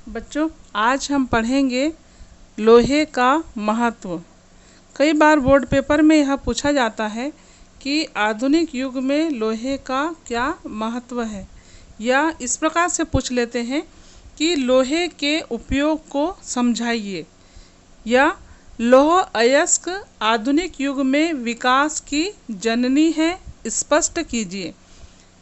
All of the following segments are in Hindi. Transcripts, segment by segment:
बच्चों, आज हम पढ़ेंगे लोहे का महत्व। कई बार बोर्ड पेपर में यह पूछा जाता है कि आधुनिक युग में लोहे का क्या महत्व है, या इस प्रकार से पूछ लेते हैं कि लोहे के उपयोग को समझाइए, या लौह अयस्क आधुनिक युग में विकास की जननी है, स्पष्ट कीजिए।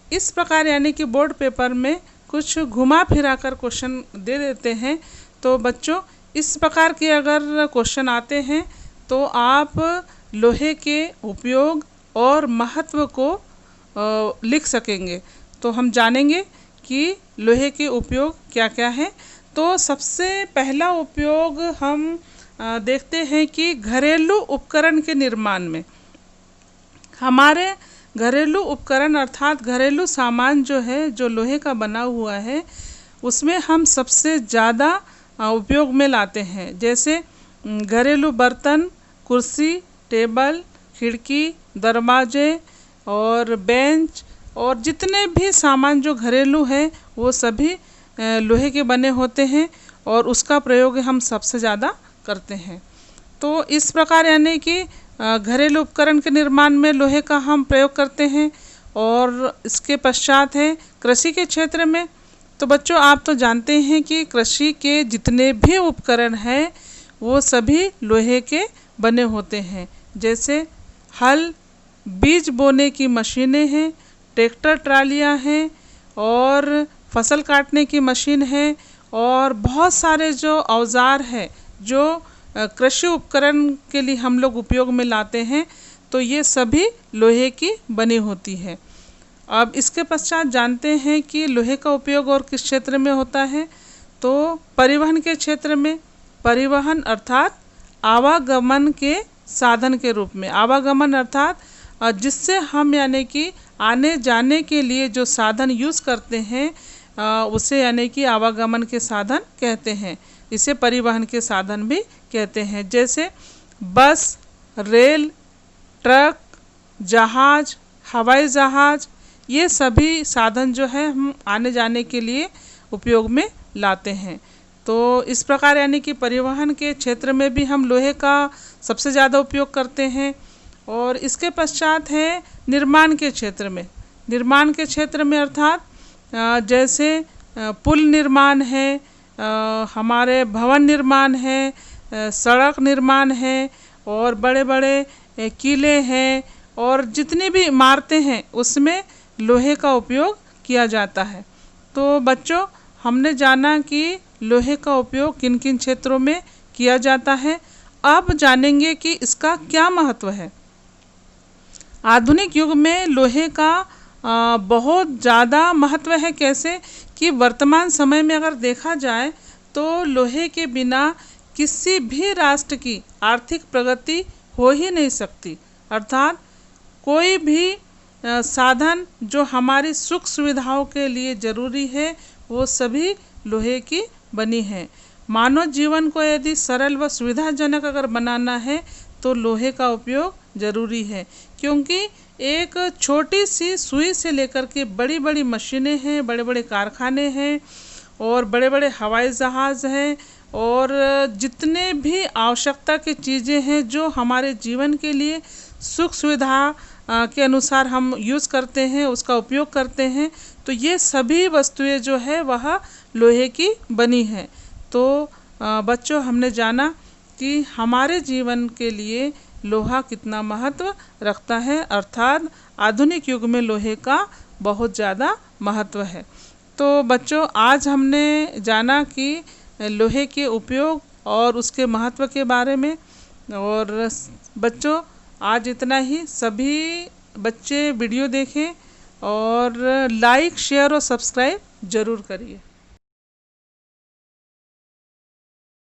इस प्रकार यानी कि बोर्ड पेपर में कुछ घुमा फिरा कर क्वेश्चन दे देते हैं। तो बच्चों, इस प्रकार के अगर क्वेश्चन आते हैं तो आप लोहे के उपयोग और महत्व को लिख सकेंगे। तो हम जानेंगे कि लोहे के उपयोग क्या क्या हैं। तो सबसे पहला उपयोग हम देखते हैं कि घरेलू उपकरण के निर्माण में। हमारे घरेलू उपकरण अर्थात घरेलू सामान जो है, जो लोहे का बना हुआ है, उसमें हम सबसे ज़्यादा उपयोग में लाते हैं। जैसे घरेलू बर्तन, कुर्सी, टेबल, खिड़की, दरवाजे और बेंच और जितने भी सामान जो घरेलू है वो सभी लोहे के बने होते हैं और उसका प्रयोग हम सबसे ज़्यादा करते हैं। तो इस प्रकार यानी कि घरेलू उपकरण के निर्माण में लोहे का हम प्रयोग करते हैं। और इसके पश्चात है कृषि के क्षेत्र में। तो बच्चों, आप तो जानते हैं कि कृषि के जितने भी उपकरण हैं वो सभी लोहे के बने होते हैं। जैसे हल, बीज बोने की मशीनें हैं, ट्रैक्टर ट्रालियां हैं और फसल काटने की मशीन है और बहुत सारे जो औजार हैं जो कृषि उपकरण के लिए हम लोग उपयोग में लाते हैं, तो ये सभी लोहे की बनी होती है। अब इसके पश्चात जानते हैं कि लोहे का उपयोग और किस क्षेत्र में होता है। तो परिवहन के क्षेत्र में। परिवहन अर्थात आवागमन के साधन के रूप में। आवागमन अर्थात जिससे हम यानी कि आने जाने के लिए जो साधन यूज़ करते हैं उसे यानी कि आवागमन के साधन कहते हैं। इसे परिवहन के साधन भी कहते हैं। जैसे बस, रेल, ट्रक, जहाज, हवाई जहाज, ये सभी साधन जो है हम आने जाने के लिए उपयोग में लाते हैं। तो इस प्रकार यानी कि परिवहन के क्षेत्र में भी हम लोहे का सबसे ज़्यादा उपयोग करते हैं। और इसके पश्चात है निर्माण के क्षेत्र में। निर्माण के क्षेत्र में अर्थात जैसे पुल निर्माण है, हमारे भवन निर्माण है, सड़क निर्माण है और बड़े बड़े किले हैं और जितनी भी इमारतें हैं उसमें लोहे का उपयोग किया जाता है। तो बच्चों, हमने जाना कि लोहे का उपयोग किन किन क्षेत्रों में किया जाता है। अब जानेंगे कि इसका क्या महत्व है। आधुनिक युग में लोहे का बहुत ज़्यादा महत्व है। कैसे कि वर्तमान समय में अगर देखा जाए तो लोहे के बिना किसी भी राष्ट्र की आर्थिक प्रगति हो ही नहीं सकती। अर्थात कोई भी साधन जो हमारी सुख सुविधाओं के लिए ज़रूरी है वो सभी लोहे की बनी है। मानव जीवन को यदि सरल व सुविधाजनक अगर बनाना है तो लोहे का उपयोग ज़रूरी है। क्योंकि एक छोटी सी सुई से लेकर के बड़ी बड़ी मशीनें हैं, बड़े बड़े कारखाने हैं और बड़े बड़े हवाई जहाज़ हैं और जितने भी आवश्यकता की चीज़ें हैं जो हमारे जीवन के लिए सुख सुविधा के अनुसार हम यूज़ करते हैं, उसका उपयोग करते हैं, तो ये सभी वस्तुएं जो है वह लोहे की बनी हैं। तो बच्चों, हमने जाना कि हमारे जीवन के लिए लोहा कितना महत्व रखता है। अर्थात आधुनिक युग में लोहे का बहुत ज़्यादा महत्व है। तो बच्चों, आज हमने जाना कि लोहे के उपयोग और उसके महत्व के बारे में। और बच्चों, आज इतना ही। सभी बच्चे वीडियो देखें और लाइक, शेयर और सब्सक्राइब ज़रूर करिए।